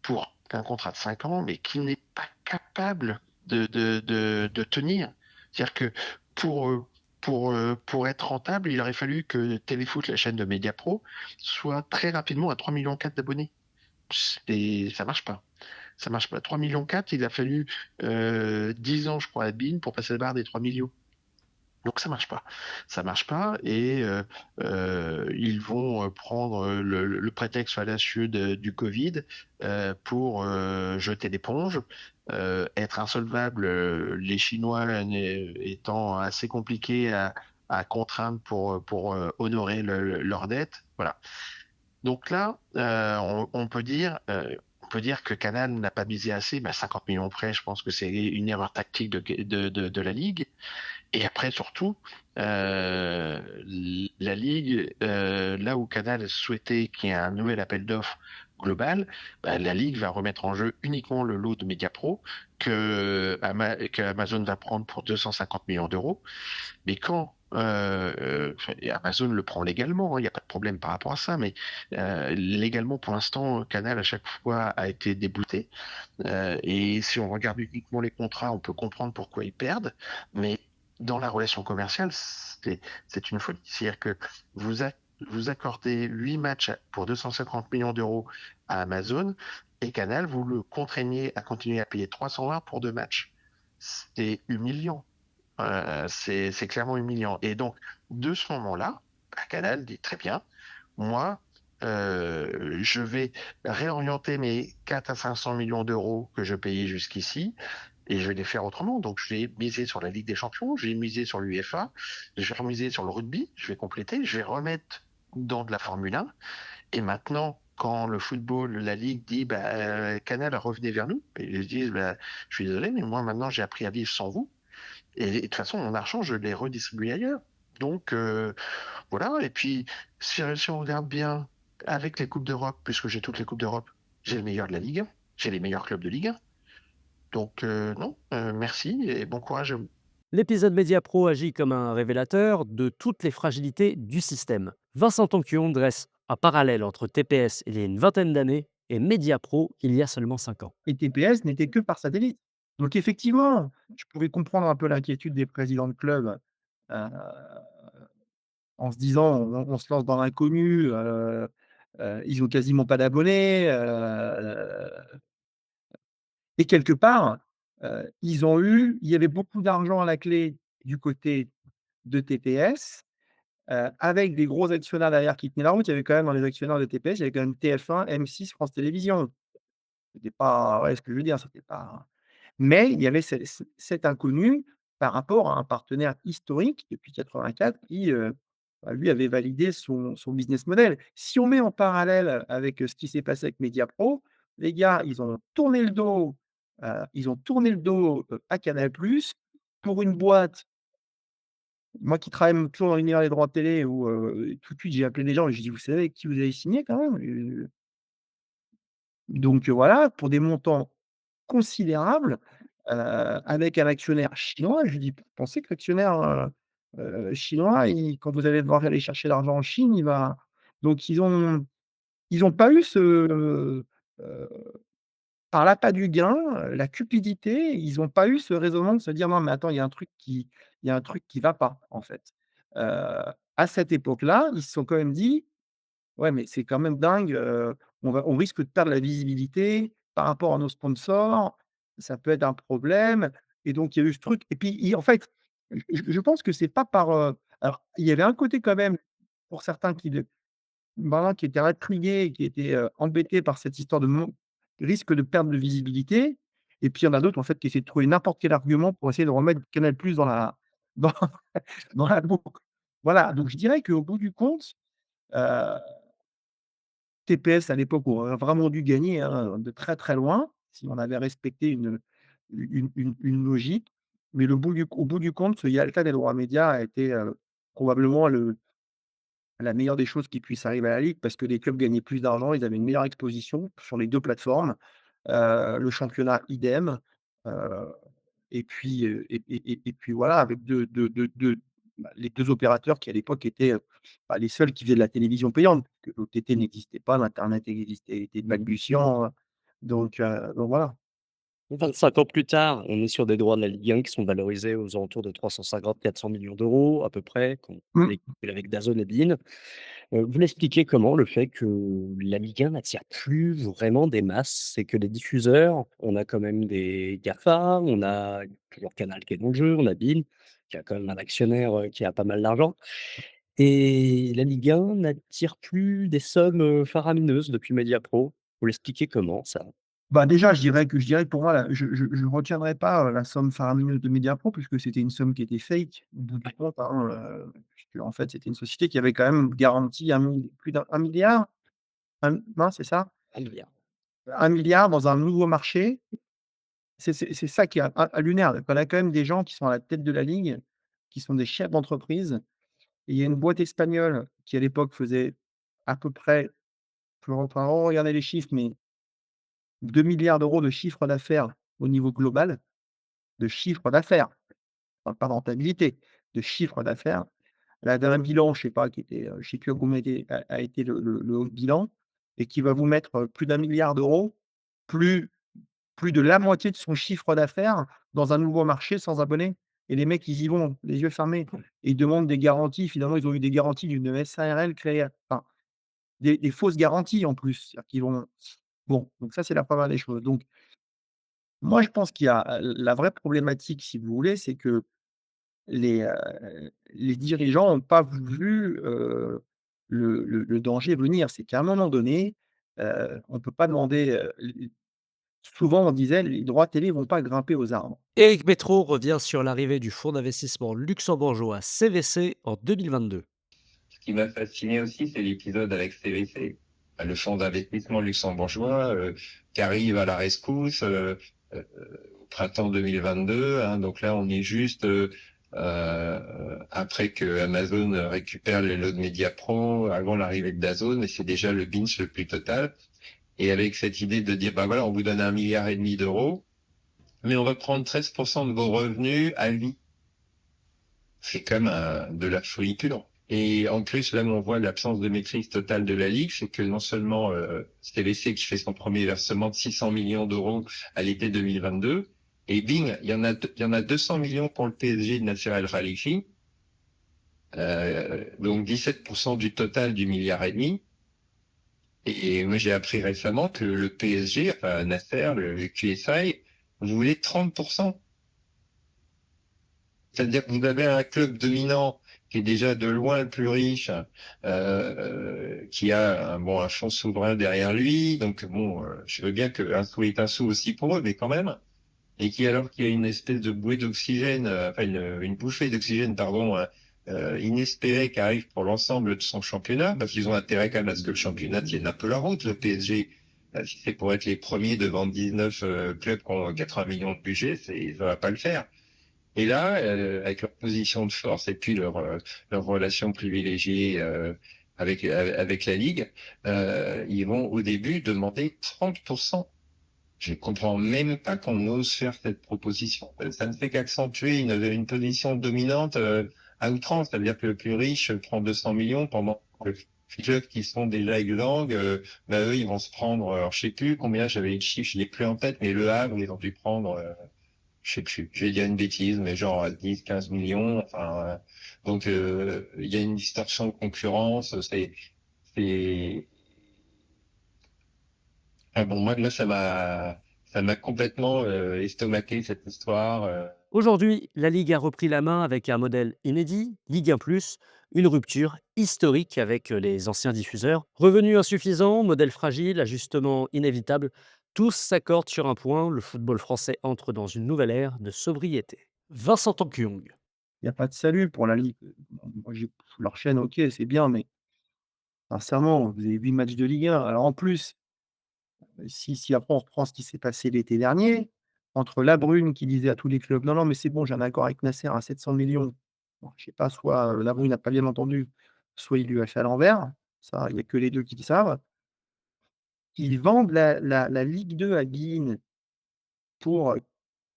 pour un contrat de 5 ans, mais qui n'est pas capable de tenir. C'est-à-dire que pour, pour être rentable, il aurait fallu que Téléfoot, la chaîne de Mediapro, soit très rapidement à 3,4 millions d'abonnés. Ça marche pas. Ça marche pas. 3,4 millions, il a fallu 10 ans, je crois, à BIN pour passer la barre des 3 millions. Donc ça marche pas. Ça marche pas et ils vont prendre le prétexte fallacieux du Covid pour jeter l'éponge. être insolvable, les Chinois étant assez compliqués à contraindre pour honorer leurs dettes. Voilà. Donc là, on peut dire que Canal n'a pas misé assez. 50 millions près, je pense que c'est une erreur tactique de la Ligue. Et après, surtout, la Ligue, là où Canal souhaitait qu'il y ait un nouvel appel d'offres global, la Ligue va remettre en jeu uniquement le lot de Mediapro que Amazon va prendre pour 250 millions d'euros. Mais quand et Amazon le prend légalement, hein, il n'y a pas de problème par rapport à ça, mais légalement, pour l'instant, Canal à chaque fois a été débouté. Et si on regarde uniquement les contrats, on peut comprendre pourquoi ils perdent. Mais dans la relation commerciale, c'est une folie. C'est-à-dire que vous, vous accordez 8 matchs pour 250 millions d'euros à Amazon et Canal, vous le contraignez à continuer à payer 320 pour 2 matchs. C'est humiliant. C'est clairement humiliant. Et donc, de ce moment-là, Canal dit très bien, moi, je vais réorienter mes 4 à 500 millions d'euros que je payais jusqu'ici et je vais les faire autrement. Donc, je vais miser sur la Ligue des Champions, je vais miser sur l'UEFA, je vais miser sur le rugby, je vais compléter, je vais remettre dans de la Formule 1. Et maintenant, quand le football, la Ligue dit, Canal, revenez vers nous, et ils disent, je suis désolé, mais moi, maintenant, j'ai appris à vivre sans vous. Et de toute façon, mon argent, je l'ai redistribué ailleurs. Donc, voilà. Et puis, si on regarde bien, avec les Coupes d'Europe, puisque j'ai toutes les Coupes d'Europe, j'ai le meilleur de la Ligue 1, j'ai les meilleurs clubs de Ligue 1. Donc, non, merci et bon courage à vous. L'épisode Mediapro agit comme un révélateur de toutes les fragilités du système. Vincent Tanquion dresse un parallèle entre TPS il y a une vingtaine d'années et Mediapro il y a seulement 5 ans. Et TPS n'était que par satellite. Donc effectivement, je pouvais comprendre un peu l'inquiétude des présidents de clubs, heu, en se disant: «On se lance dans l'inconnu, ils ont quasiment pas d'abonnés», et quelque part, il y avait beaucoup d'argent à la clé du côté de TPS, avec des gros actionnaires derrière qui tenaient la route. Il y avait quand même dans les actionnaires de TPS, il y avait quand même TF1, M6, France Télévisions. C'était pas, ouais, ce que je veux dire, c'était pas, mais il y avait cet inconnu par rapport à un partenaire historique depuis 84 qui, lui avait validé son business model. Si on met en parallèle avec, ce qui s'est passé avec Mediapro, les gars, ils ont tourné le dos, à Canal+ pour une boîte. Moi qui travaille toujours dans l'univers des droits télé où, tout de suite j'ai appelé les gens et j'ai dit: «Vous savez avec qui vous avez signé quand même?» Donc, voilà, pour des montants considérables, avec un actionnaire chinois. Je lui dis: «Vous pensez que l'actionnaire, chinois, quand vous allez devoir aller chercher l'argent en Chine, il va». Donc ils ont pas eu par l'appât du gain, la cupidité, ils ont pas eu ce raisonnement de se dire: «Non mais attends, il y a un truc qui va pas, en fait». Heu, à cette époque-là, ils se sont quand même dit: «Ouais, mais c'est quand même dingue, on risque de perdre la visibilité par rapport à nos sponsors, ça peut être un problème», et donc il y a eu ce truc et puis en fait, je pense que c'est pas par, alors il y avait un côté quand même pour certains qui étaient intrigués et qui étaient, embêtés par cette histoire de risque de perte de visibilité, et puis il y en a d'autres en fait qui essaient de trouver n'importe quel argument pour essayer de remettre Canal+ dans la dans dans la boucle. Voilà, donc je dirais qu'au bout du compte, heu TPS à l'époque aurait vraiment dû gagner, hein, de très, très loin, si on avait respecté une logique. Mais au bout du compte, ce Yalta des droits médias a été, probablement la meilleure des choses qui puisse arriver à la ligue parce que les clubs gagnaient plus d'argent, ils avaient une meilleure exposition sur les 2 plateformes, le championnat idem, heu et puis, et puis voilà, avec les 2 opérateurs qui à l'époque étaient, les seuls qui faisaient de la télévision payante, que l'OTT n'existait pas, l'internet existait était balbutiant, donc voilà. 25 ans plus tard, on est sur des droits de la Ligue 1 qui sont valorisés aux alentours de 350-400 millions d'euros à peu près, quand on Mmh. les calcule avec DAZN et beIN. Vous l'expliquez comment le fait que la Ligue 1 n'attire plus vraiment des masses? C'est que les diffuseurs, on a quand même des GAFA, on a toujours Canal qui est dans le jeu, on a beIN qui a quand même un actionnaire, qui a pas mal d'argent et la Ligue 1 n'attire plus des sommes, faramineuses depuis Mediapro. Vous l'expliquez comment ça? Bah, déjà, je dirais que pour moi, je retiendrai pas, la somme faramineuse de Mediapro puisque c'était une somme qui était fake au bout du compte, hein, puisqu'en fait, c'était une société qui avait quand même garanti plus d'1 milliard? Non, c'est ça? 1 milliard. 1 milliard dans un nouveau marché. C'est ça qui est lunaire. On a quand même des gens qui sont à la tête de la ligue, qui sont des chefs d'entreprise et il y a une boîte espagnole qui, à l'époque, faisait à peu près, faut regarder les chiffres, mais 2 milliards d'euros de chiffre d'affaires au niveau global, de chiffre d'affaires, pas de rentabilité, de chiffre d'affaires. Elle avait un bilan, je sais pas, qui était, je sais plus combien a été le haut de bilan et qui va vous mettre, plus d'1 milliard d'euros, plus plus de la moitié de son chiffre d'affaires dans un nouveau marché sans abonnés et les mecs, ils y vont les yeux fermés et ils demandent des garanties. Finalement, ils ont eu des garanties d'une SARL créée, enfin, des fausses garanties en plus. C'est-à-dire qu'ils vont bon, donc ça, c'est la première des choses. Donc moi, je pense qu'il y a, la vraie problématique, si vous voulez, c'est que les dirigeants n'ont pas vu, le danger venir. C'est qu'à un moment donné, on ne peut pas demander, souvent on disait: «Les droits télé vont pas grimper aux arbres». Éric Métro revient sur l'arrivée du fonds d'investissement luxembourgeois CVC en 2022. Ce qui m'a fasciné aussi, c'est l'épisode avec CVC, le fonds d'investissement luxembourgeois, qui arrive à la rescousse euh, au printemps 2022. Hein. Donc là, on est juste après que Amazon récupère les lots de Mediapro, avant l'arrivée de DAZN, et c'est déjà le binge le plus total. Et avec cette idée de dire, bah voilà, on vous donne 1,5 milliard d'euros, mais on va prendre 13% de vos revenus à vie. C'est quand même de la folie pure. Et en plus, là où on voit l'absence de maîtrise totale de la Ligue, c'est que non seulement CVC qui fait son premier versement de 600 millions d'euros à l'été 2022, et bing, il y en a 200 millions pour le PSG de Nasser El Khalifi, donc 17% du total du milliard et demi. Et moi, j'ai appris récemment que le PSG, enfin Nasser, le QSI, voulait 30%. C'est-à-dire que vous avez un club dominant qui est déjà de loin le plus riche, qui a un fonds souverain derrière lui. Donc bon, je veux bien qu'un sou est un sou aussi pour eux, mais quand même. Et qui alors qu'il y a une espèce de bouée d'oxygène, enfin une bouffée d'oxygène, pardon, inespérée qui arrive pour l'ensemble de son championnat, parce qu'ils ont intérêt quand même à ce que le championnat tienne un peu la route. Le PSG, si c'est pour être les premiers devant 19 clubs qui ont 80 millions de budget, ça va pas le faire. Et là, avec leur position de force et puis leur relation privilégiée avec la Ligue, ils vont au début demander 30%. Je ne comprends même pas qu'on ose faire cette proposition. Ça ne fait qu'accentuer une position dominante à outrance. C'est-à-dire que le plus riche prend 200 millions pendant que les clubs qui sont déjà exsangues, bah, eux, ils vont se prendre, alors, je sais plus combien, j'avais le chiffre, je l'ai plus en tête, mais Le Havre, ils ont dû prendre je sais plus, je vais dire une bêtise, mais genre 10, 15 millions. Enfin, donc il y a une distorsion de concurrence. C'est. Ah bon, moi là, ça m'a complètement estomaqué cette histoire. Aujourd'hui, la Ligue a repris la main avec un modèle inédit, Ligue 1 +, une rupture historique avec les anciens diffuseurs. Revenus insuffisants, modèle fragile, ajustement inévitable, tous s'accordent sur un point, le football français entre dans une nouvelle ère de sobriété. Vincent Tankyong. Il y a pas de salut pour la Ligue. Moi, j'ai leur chaîne, OK, c'est bien, mais sincèrement, vous avez 8 matchs de Ligue 1. Alors en plus, si après on reprend ce qui s'est passé l'été dernier, entre La Brune qui disait à tous les clubs: «Non, non, mais c'est bon, j'ai un accord avec Nasser à 700 millions». Bon, je sais pas, soit, La Brune n'a pas bien entendu, soit il lui a fait à l'envers. Ça, il y a que les 2 qui le savent. Ils vendent la Ligue 2 à beIN pour,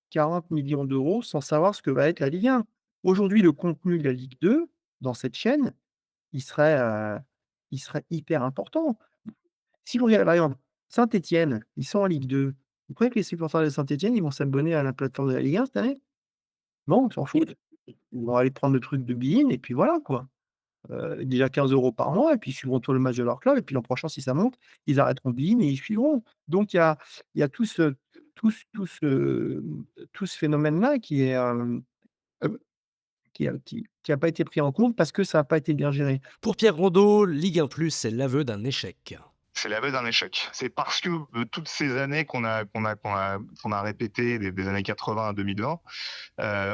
40 millions d'euros sans savoir ce que va être la Ligue 1. Aujourd'hui, le contenu de la Ligue 2 dans cette chaîne, il serait, heu, il serait hyper important. Si vous regardez par exemple Saint-Étienne, ils sont en Ligue 2. Vous croyez que les supporters de Saint-Étienne, ils vont s'abonner à la plateforme de la Ligue 1 cette année? Non, ils s'en foutent. Ils vont aller prendre le truc de beIN et puis voilà quoi. Déjà 15 € par mois et puis ils suivront tout le match de leur club et puis l'an prochain si ça monte, ils arrêteront beIN et ils suivront. Donc il y a tout ce phénomène-là qui est, qui a pas été pris en compte parce que ça a pas été bien géré. Pour Pierre Rondeau, Ligue 1 +, c'est l'aveu d'un échec. C'est l'aveu d'un échec. C'est parce que toutes ces années qu'on a répétées, des années 80 à 2020,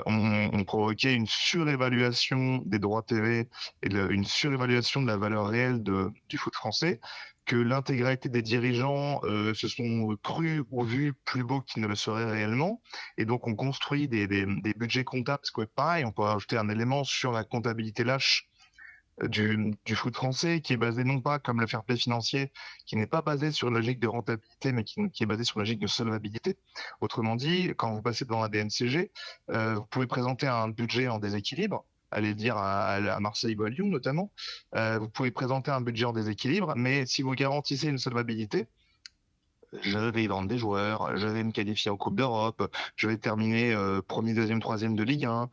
ont provoqué une surévaluation des droits TV et une surévaluation de la valeur réelle du foot français, que l'intégralité des dirigeants se sont crus ou vus plus beaux qu'ils ne le seraient réellement, et donc on construit des budgets comptables, parce que pareil, on peut rajouter un élément sur la comptabilité lâche du foot français, qui est basé non pas comme le fair play financier, qui n'est pas basé sur une logique de rentabilité, mais qui est basé sur une logique de solvabilité. Autrement dit, quand vous passez devant la DNCG, vous pouvez présenter un budget en déséquilibre, allez dire à Marseille ou à Lyon notamment, vous pouvez présenter un budget en déséquilibre, mais si vous garantissez une solvabilité, je vais vendre des joueurs, je vais me qualifier en Coupe d'Europe, je vais terminer premier, deuxième, troisième de Ligue 1,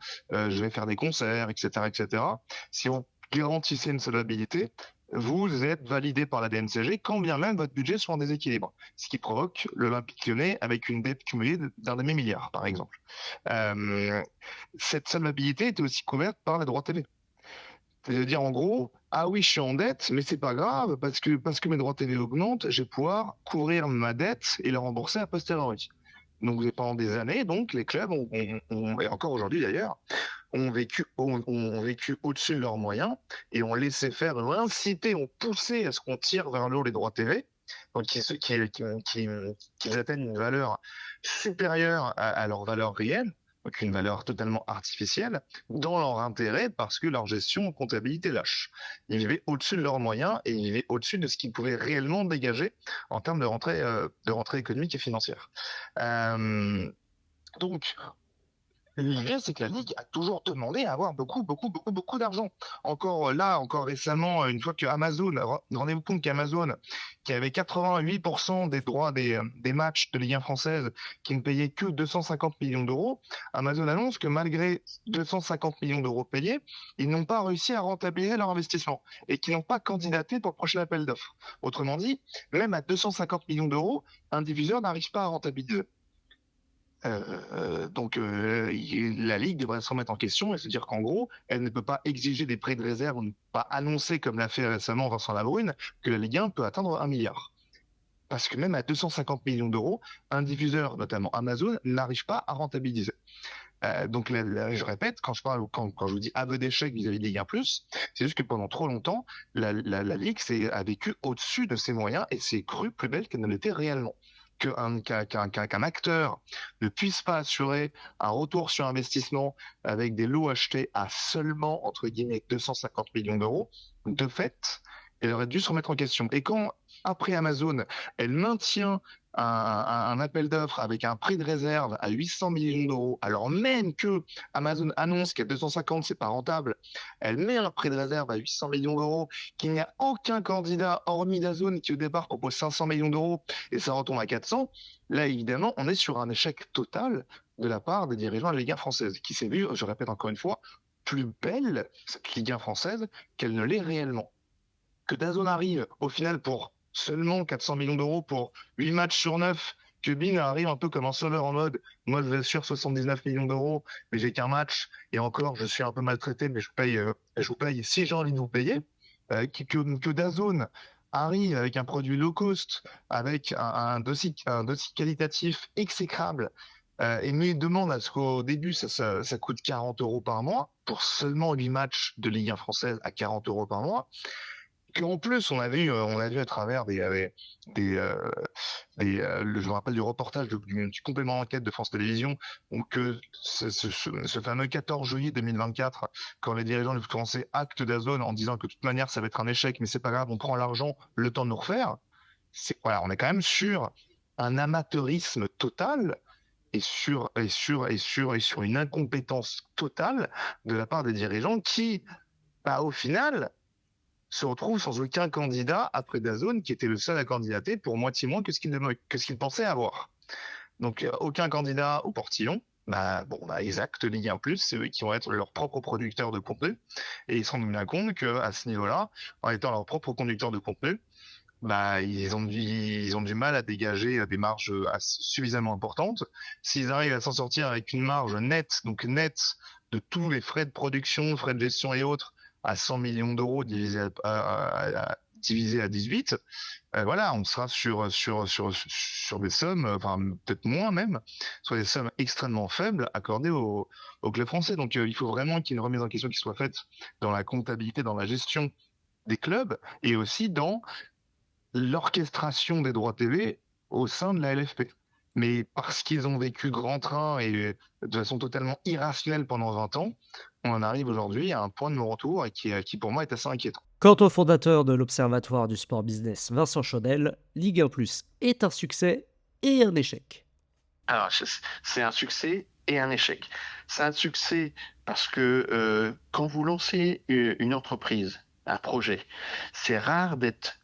je vais faire des concerts, etc., etc. Si on garantissez une solvabilité, vous êtes validé par la DNCG quand bien même votre budget soit en déséquilibre, ce qui provoque l'Olympique Lyonnais avec une dette cumulée d'un demi-milliard, par exemple. Cette solvabilité était aussi couverte par les droits télé. C'est-à-dire, en gros, ah oui, je suis en dette, mais c'est pas grave, parce que mes droits télé augmentent, je vais pouvoir couvrir ma dette et la rembourser a posteriori. Donc, pendant des années, donc, les clubs, et encore aujourd'hui d'ailleurs, ont vécu au-dessus de leurs moyens et ont laissé faire, ont incité, ont poussé à ce qu'on tire vers le haut les droits TV, donc qu'ils atteignent une valeur supérieure à leur valeur réelle, donc une valeur totalement artificielle, dans leur intérêt, parce que leur gestion en comptabilité lâche. Ils vivaient au-dessus de leurs moyens et ils vivaient au-dessus de ce qu'ils pouvaient réellement dégager en termes de rentrée économique et financière. Donc, l'idée, c'est que la Ligue a toujours demandé à avoir beaucoup d'argent. Encore récemment, une fois que Amazon, rendez-vous compte qu'Amazon, qui avait 88% des droits des matchs de Ligue 1 française, qui ne payait que 250 millions d'euros, Amazon annonce que malgré 250 millions d'euros payés, ils n'ont pas réussi à rentabiliser leur investissement et qu'ils n'ont pas candidaté pour le prochain appel d'offres. Autrement dit, même à 250 millions d'euros, un diffuseur n'arrive pas à rentabiliser. Donc la Ligue devrait se remettre en question et se dire qu'en gros, elle ne peut pas exiger des prêts de réserve ou ne pas annoncer, comme l'a fait récemment Vincent Labrune, que la Ligue 1 peut atteindre 1 milliard. Parce que même à 250 millions d'euros, un diffuseur, notamment Amazon, n'arrive pas à rentabiliser. Donc je répète, quand je vous dis aveu d'échec vis-à-vis de Ligue 1+, c'est juste que pendant trop longtemps, la Ligue a vécu au-dessus de ses moyens et s'est crue plus belle qu'elle ne l'était réellement. Qu'un acteur ne puisse pas assurer un retour sur investissement avec des lots achetés à seulement, entre guillemets, 250 millions d'euros, de fait, elle aurait dû se remettre en question. Et quand, après Amazon, elle maintient un appel d'offres avec un prix de réserve à 800 millions d'euros, alors même que Amazon annonce qu'à 250, c'est pas rentable, elle met un prix de réserve à 800 millions d'euros, qu'il n'y a aucun candidat, hormis DAZN, qui au départ propose 500 millions d'euros, et ça retombe à 400, là, évidemment, on est sur un échec total de la part des dirigeants de la Ligue 1 française, qui s'est vu, je répète encore une fois, plus belle, cette Ligue 1 française, qu'elle ne l'est réellement. Que DAZN arrive, au final, pour seulement 400 millions d'euros pour 8 matchs sur 9, que Bein arrive un peu comme un sauveur en mode « moi je vais sur 79 millions d'euros, mais j'ai qu'un match, et encore je suis un peu maltraité, mais je vous paye si j'ai envie de vous payer », que DAZN arrive avec un produit low cost, avec un dossier qualitatif exécrable, et me demande à ce qu'au début ça coûte 40 euros par mois, pour seulement 8 matchs de Ligue 1 française à 40 euros par mois, qu'en plus on a vu à travers je me rappelle du reportage du complément d'enquête de France Télévisions, que ce fameux 14 juillet 2024, quand les dirigeants du foot français actent DAZN en disant que de toute manière ça va être un échec, mais c'est pas grave, on prend l'argent, le temps de nous refaire. Voilà, on est quand même sur un amateurisme total et sur une incompétence totale de la part des dirigeants qui, au final, se retrouve sans aucun candidat après DAZN, qui était le seul à candidater pour moitié moins que ce qu'il pensait avoir. Donc aucun candidat au portillon. Ils actent Ligue 1+, c'est eux qui vont être leurs propres producteurs de contenu, et ils se rendent bien compte qu'à ce niveau-là, en étant leurs propres conducteurs de contenu, ils ont du mal à dégager des marges suffisamment importantes. S'ils arrivent à s'en sortir avec une marge nette de tous les frais de production, frais de gestion et autres, à 100 millions d'euros divisé divisé à 18, voilà, on sera sur des sommes, enfin peut-être moins même, sur des sommes extrêmement faibles accordées au club français. Donc il faut vraiment qu'il y ait une remise en question qui soit faite dans la comptabilité, dans la gestion des clubs et aussi dans l'orchestration des droits TV au sein de la LFP. Mais parce qu'ils ont vécu grand train et de façon totalement irrationnelle pendant 20 ans, on en arrive aujourd'hui à un point de non-retour et qui pour moi est assez inquiétant. Quant au fondateur de l'Observatoire du sport business, Vincent Chaudel, Ligue 1 Plus est un succès et un échec. Alors, c'est un succès et un échec. C'est un succès parce que quand vous lancez une entreprise, un projet, c'est rare d'être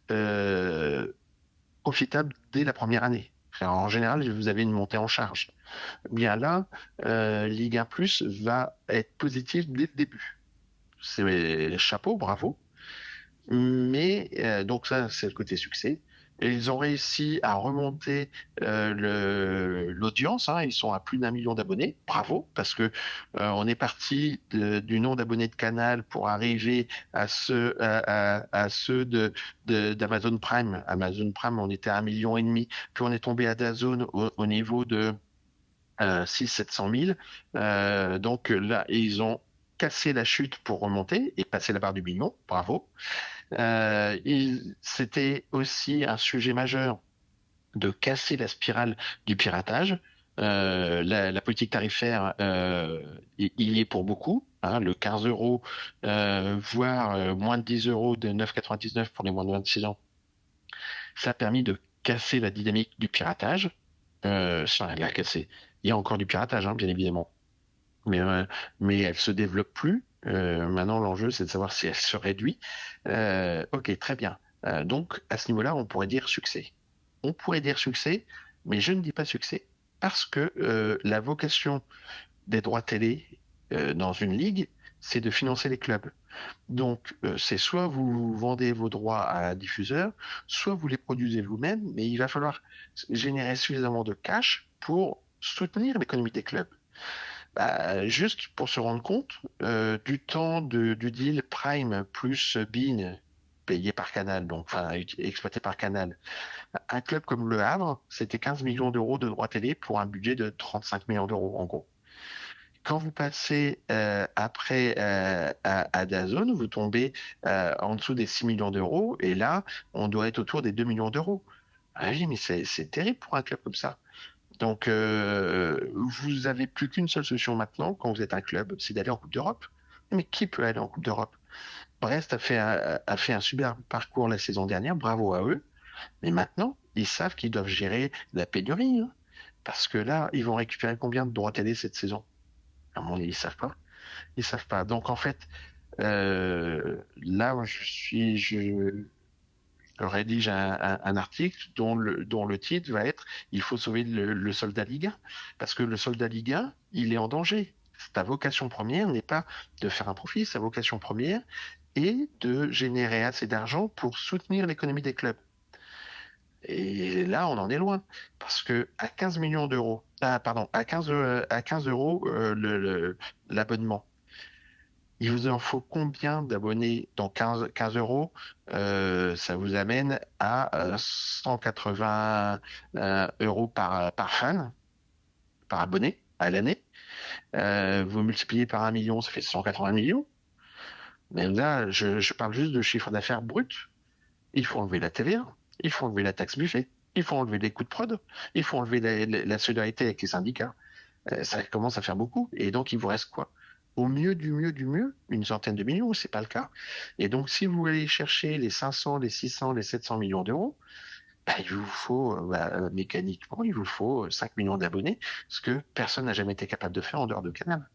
profitable dès la première année. Enfin, en général, vous avez une montée en charge. Bien là, Ligue 1 Plus va être positif dès le début. C'est chapeau, bravo. Mais donc ça, c'est le côté succès. Et ils ont réussi à remonter l'audience. Hein, ils sont à plus d'1 million d'abonnés. Bravo, parce que on est parti du nombre d'abonnés de Canal pour arriver à ceux d'Amazon Prime. Amazon Prime, on était à 1,5 million. Puis on est tombé à DAZN au niveau de 600 000, 700 000. Donc là, ils ont cassé la chute pour remonter et passer la barre du million. Bravo. C'était aussi un sujet majeur de casser la spirale du piratage. La politique tarifaire, il y est pour beaucoup. Hein, le 15 euros, voire moins de 10 euros de 9,99 pour les moins de 26 ans. Ça a permis de casser la dynamique du piratage. Ça, elle a cassé. Il y a encore du piratage, hein, bien évidemment. Mais elle se développe plus. Maintenant, l'enjeu, c'est de savoir si elle se réduit. Ok, très bien. Donc, à ce niveau-là, on pourrait dire succès. On pourrait dire succès, mais je ne dis pas succès parce que la vocation des droits télé dans une ligue, c'est de financer les clubs. Donc, c'est soit vous vendez vos droits à un diffuseur, soit vous les produisez vous-même, mais il va falloir générer suffisamment de cash pour soutenir l'économie des clubs. Bah, juste pour se rendre compte du temps du deal Prime plus Bein payé par Canal, donc enfin exploité par Canal. Un club comme Le Havre, c'était 15 millions d'euros de droits télé pour un budget de 35 millions d'euros en gros. Quand vous passez après à DAZN, vous tombez en dessous des 6 millions d'euros et là, on doit être autour des 2 millions d'euros. Ah oui, mais c'est terrible pour un club comme ça. Donc, vous avez plus qu'une seule solution maintenant quand vous êtes un club, c'est d'aller en Coupe d'Europe. Mais qui peut aller en Coupe d'Europe? Brest a fait un super parcours la saison dernière, bravo à eux. Mais maintenant, ils savent qu'ils doivent gérer la pénurie. Hein, parce que là, ils vont récupérer combien de droits télé cette saison? À mon avis, ils savent pas. Ils savent pas. Donc, en fait, là, je rédige un article dont le titre va être Il faut sauver le soldat Ligue 1. Parce que le soldat Ligue 1, il est en danger. Sa vocation première n'est pas de faire un profit, sa vocation première est de générer assez d'argent pour soutenir l'économie des clubs. Et là, on en est loin. Parce que à 15 millions d'euros, à 15 euros l'abonnement, il vous en faut combien d'abonnés dans 15 euros? Ça vous amène à 180 euros par fan, par abonné à l'année. Vous multipliez par 1 million, ça fait 180 millions. Mais là, je parle juste de chiffre d'affaires brut. Il faut enlever la TVA, il faut enlever la taxe Buffet, il faut enlever les coûts de prod, il faut enlever la solidarité avec les syndicats. Ça commence à faire beaucoup. Et donc, il vous reste quoi? Au mieux du mieux du mieux, une centaine de millions, c'est pas le cas. Et donc, si vous voulez chercher les 500, les 600, les 700 millions d'euros, bah, il vous faut, mécaniquement, il vous faut 5 millions d'abonnés, ce que personne n'a jamais été capable de faire en dehors de Canal.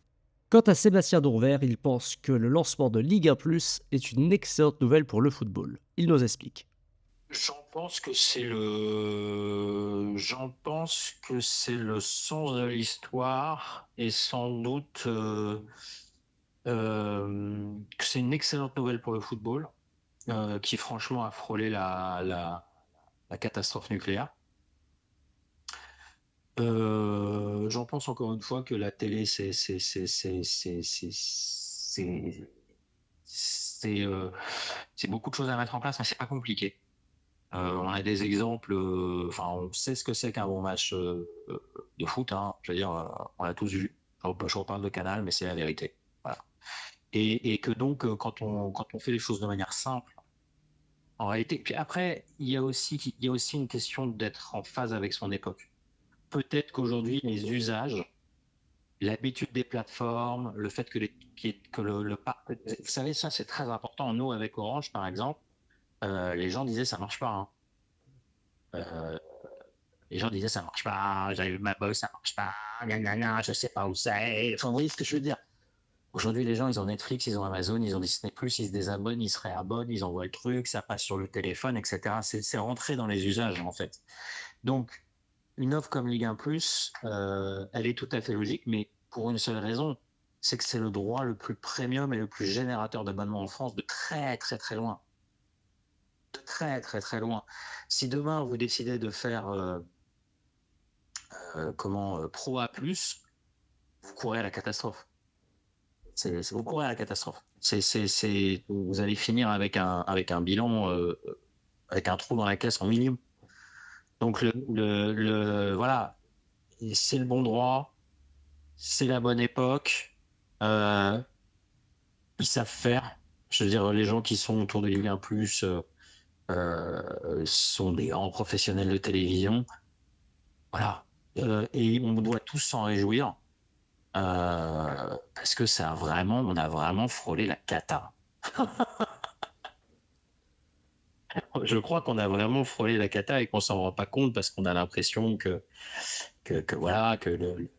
Quant à Sébastien Dourvert, il pense que le lancement de Ligue 1 Plus est une excellente nouvelle pour le football. Il nous explique. J'en pense que c'est le sens de l'histoire et sans doute que c'est une excellente nouvelle pour le football qui franchement a frôlé la catastrophe nucléaire. J'en pense encore une fois que la télé c'est c'est beaucoup de choses à mettre en place, mais c'est pas compliqué. On a des exemples, enfin, on sait ce que c'est qu'un bon match de foot, hein. Je veux dire, on l'a tous vu. Je reparle de Canal, mais c'est la vérité. Voilà. Et que donc, quand on fait les choses de manière simple, en réalité, puis après, il y a aussi une question d'être en phase avec son époque. Peut-être qu'aujourd'hui, les usages, l'habitude des plateformes, le fait que vous savez, ça c'est très important. Nous, avec Orange, par exemple, les gens disaient ça marche pas, hein. Les gens disaient ça marche pas, j'arrive ma box, ça marche pas, nanana, je sais pas où c'est. Enfin, vous voyez ce que je veux dire? Aujourd'hui, les gens, ils ont Netflix, ils ont Amazon, ils ont Disney+, ils se désabonnent, ils se réabonnent, ils envoient le truc, ça passe sur le téléphone, etc. C'est rentré dans les usages, en fait. Donc, une offre comme Ligue 1+, elle est tout à fait logique, mais pour une seule raison, c'est que c'est le droit le plus premium et le plus générateur d'abonnements en France de très, très, très loin. De très, très, très loin. Si demain, vous décidez de faire Pro A+, vous courez à la catastrophe. Vous courez à la catastrophe. Vous allez finir avec un bilan, avec un trou dans la caisse en minimum. Donc voilà, et c'est le bon droit, c'est la bonne époque. Ils savent faire. Je veux dire, les gens qui sont autour de Ligue 1+, sont des grands professionnels de télévision. Voilà. Et on doit tous s'en réjouir. Parce que on a vraiment frôlé la cata. Je crois qu'on a vraiment frôlé la cata et qu'on s'en rend pas compte parce qu'on a l'impression que voilà, que le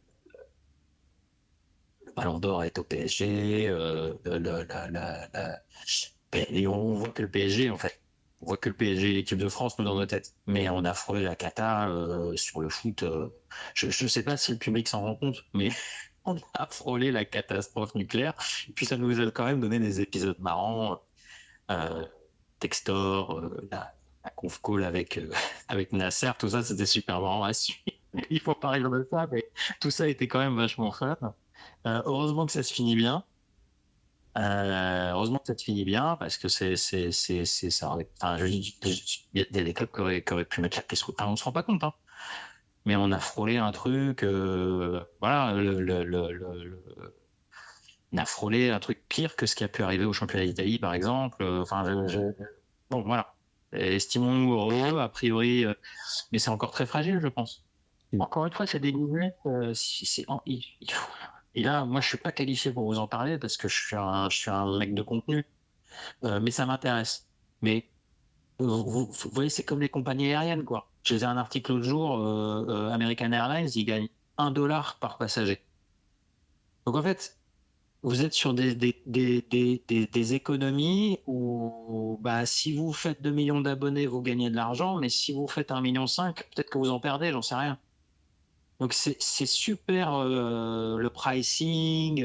Ballon d'Or est au PSG, et on voit que le PSG, en fait. On voit que le PSG et l'équipe de France, nous, dans nos têtes. Mais on a frôlé la cata sur le foot. Je sais pas si le public s'en rend compte, mais on a frôlé la catastrophe nucléaire. Puis ça nous a quand même donné des épisodes marrants. Textor, la conf call avec Nasser, tout ça, c'était super marrant à suivre. Il faut pas rire de ça, mais tout ça était quand même vachement fun. Heureusement que ça se finit bien. Heureusement que ça se finit bien parce que c'est ça. Enfin, il y a des clubs qui auraient pu mettre la pièce. On se rend pas compte, hein. Mais on a frôlé un truc. Voilà, on a frôlé un truc pire que ce qui a pu arriver au championnat d'Italie, par exemple. Enfin, bon, voilà. Estimons-nous heureux, a priori, mais c'est encore très fragile, je pense. Encore une fois, c'est des lunettes. Et là, moi, je suis pas qualifié pour vous en parler parce que je suis un mec de contenu, mais ça m'intéresse. Mais vous voyez, c'est comme les compagnies aériennes, quoi. Je lisais un article l'autre jour, American Airlines, ils gagnent $1 par passager. Donc en fait, vous êtes sur des économies où, bah, si vous faites 2 millions d'abonnés, vous gagnez de l'argent, mais si vous faites 1,5 million, peut-être que vous en perdez, j'en sais rien. Donc c'est super, le pricing,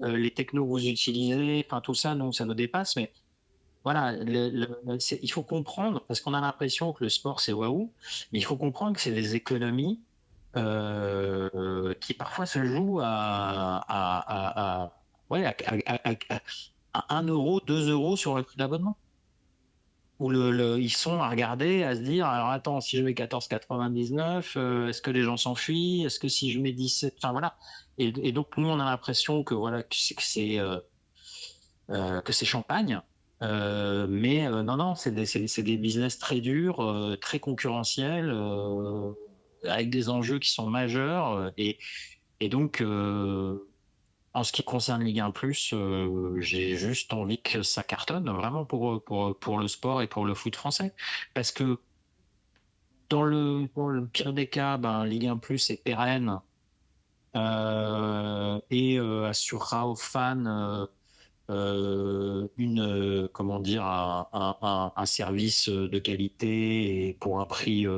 les technos que vous utilisez, enfin tout ça, nous, ça nous dépasse, mais voilà, il faut comprendre, parce qu'on a l'impression que le sport c'est waouh, mais il faut comprendre que c'est des économies qui parfois se jouent ouais, à 1 euro, 2 euros sur le prix de l'abonnement. Où ils sont à regarder, à se dire, alors attends, si je mets 14,99, est-ce que les gens s'enfuient? Est-ce que si je mets 17, enfin voilà. Et donc nous, on a l'impression que voilà que c'est champagne. Mais non, c'est des business très durs, très concurrentiels, avec des enjeux qui sont majeurs. Et donc, en ce qui concerne Ligue 1+, j'ai juste envie que ça cartonne vraiment pour le sport et pour le foot français. Parce que dans le pire des cas, ben, Ligue 1+ est pérenne et assurera aux fans comment dire, un service de qualité et pour un prix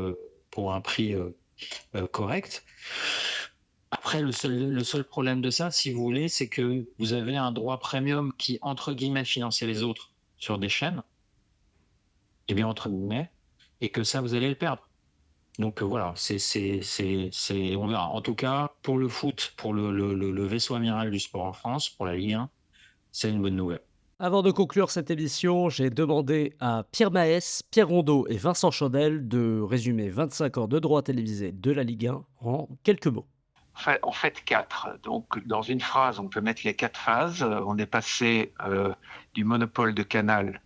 correct. Après, le seul problème de ça, si vous voulez, c'est que vous avez un droit premium qui, entre guillemets, finançait les autres sur des chaînes, et bien entre guillemets, et que ça, vous allez le perdre. Donc voilà, on verra. En tout cas, pour le foot, pour le vaisseau amiral du sport en France, pour la Ligue 1, c'est une bonne nouvelle. Avant de conclure cette émission, j'ai demandé à Pierre Maes, Pierre Rondeau et Vincent Chaudel de résumer 25 ans de droit télévisé de la Ligue 1 en quelques mots. En fait, 4. Donc, dans une phrase, on peut mettre les 4 phases. On est passé du monopole de Canal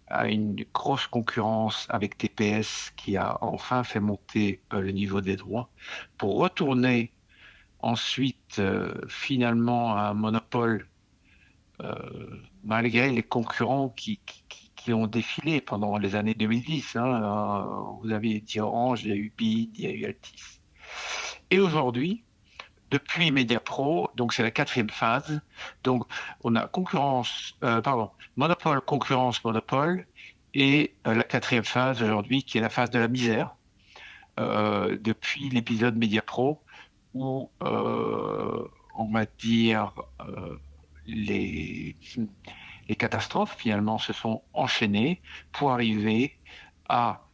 à une grosse concurrence avec TPS qui a enfin fait monter le niveau des droits pour retourner ensuite finalement à un monopole malgré les concurrents qui ont défilé pendant les années 2010. Vous avez dit Orange, il y a eu BID, il y a eu Altis. Et aujourd'hui, depuis Mediapro, donc c'est la 4e phase. Donc on a monopole, concurrence, monopole, et la 4e phase aujourd'hui qui est la phase de la misère. Depuis l'épisode Mediapro où on va dire les catastrophes finalement se sont enchaînées pour arriver à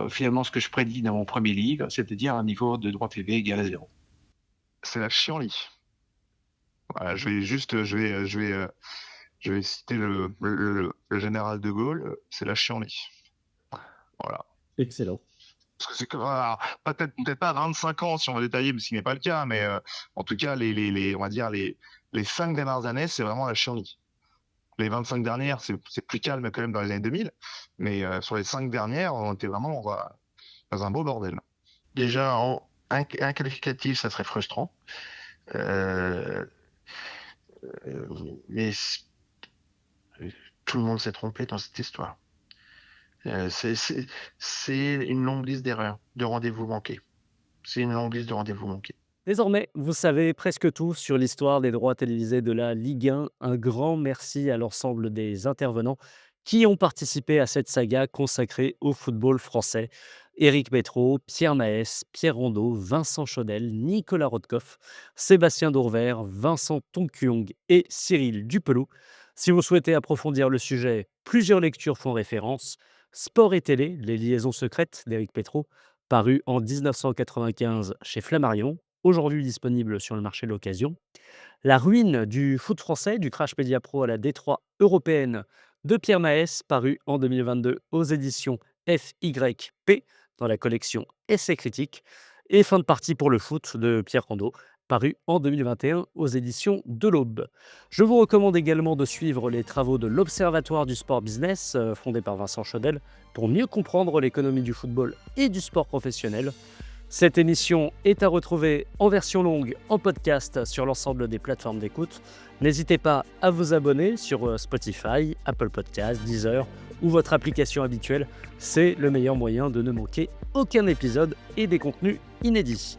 finalement ce que je prédis dans mon premier livre, c'est-à-dire un niveau de droit TV égal à 0. C'est la chienlit. Voilà, je vais citer le général de Gaulle, c'est la chienlit. Voilà. Excellent. Parce que c'est que, peut-être pas à 25 ans si on va détailler, ce qui n'est pas le cas, mais en tout cas, on va dire les 5 dernières années, c'est vraiment la chienlit. Les 25 dernières, c'est plus calme quand même dans les années 2000, mais sur les 5 dernières, on était vraiment dans un beau bordel. Déjà, un qualificatif, ça serait frustrant. Mais tout le monde s'est trompé dans cette histoire. C'est une longue liste d'erreurs, de rendez-vous manqués. C'est une longue liste de rendez-vous manqués. Désormais, vous savez presque tout sur l'histoire des droits télévisés de la Ligue 1. Un grand merci à l'ensemble des intervenants qui ont participé à cette saga consacrée au football français. Éric Métraud, Pierre Maes, Pierre Rondeau, Vincent Chaudel, Nicolas Rothkopf, Sébastien Dourvert, Vincent Tonkyong et Cyril Dupelot. Si vous souhaitez approfondir le sujet, plusieurs lectures font référence. Sport et télé, les liaisons secrètes d'Éric Métraud, paru en 1995 chez Flammarion, aujourd'hui disponible sur le marché de l'occasion. La ruine du foot français, du Crash Media Pro à la Détroit européenne de Pierre Maes, paru en 2022 aux éditions FYP dans la collection Essais critiques. Et fin de partie pour le foot de Pierre Rondeau, paru en 2021 aux éditions de l'Aube. Je vous recommande également de suivre les travaux de l'Observatoire du sport business, fondé par Vincent Chaudel, pour mieux comprendre l'économie du football et du sport professionnel. Cette émission est à retrouver en version longue, en podcast sur l'ensemble des plateformes d'écoute. N'hésitez pas à vous abonner sur Spotify, Apple Podcasts, Deezer ou votre application habituelle. C'est le meilleur moyen de ne manquer aucun épisode et des contenus inédits.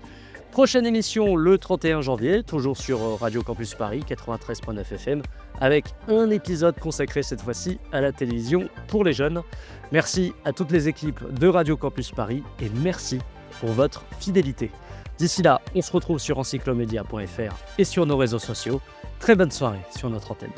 Prochaine émission le 31 janvier, toujours sur Radio Campus Paris 93.9 FM, avec un épisode consacré cette fois-ci à la télévision pour les jeunes. Merci à toutes les équipes de Radio Campus Paris et merci pour votre fidélité. D'ici là, on se retrouve sur encyclomedia.fr et sur nos réseaux sociaux. Très bonne soirée sur notre antenne.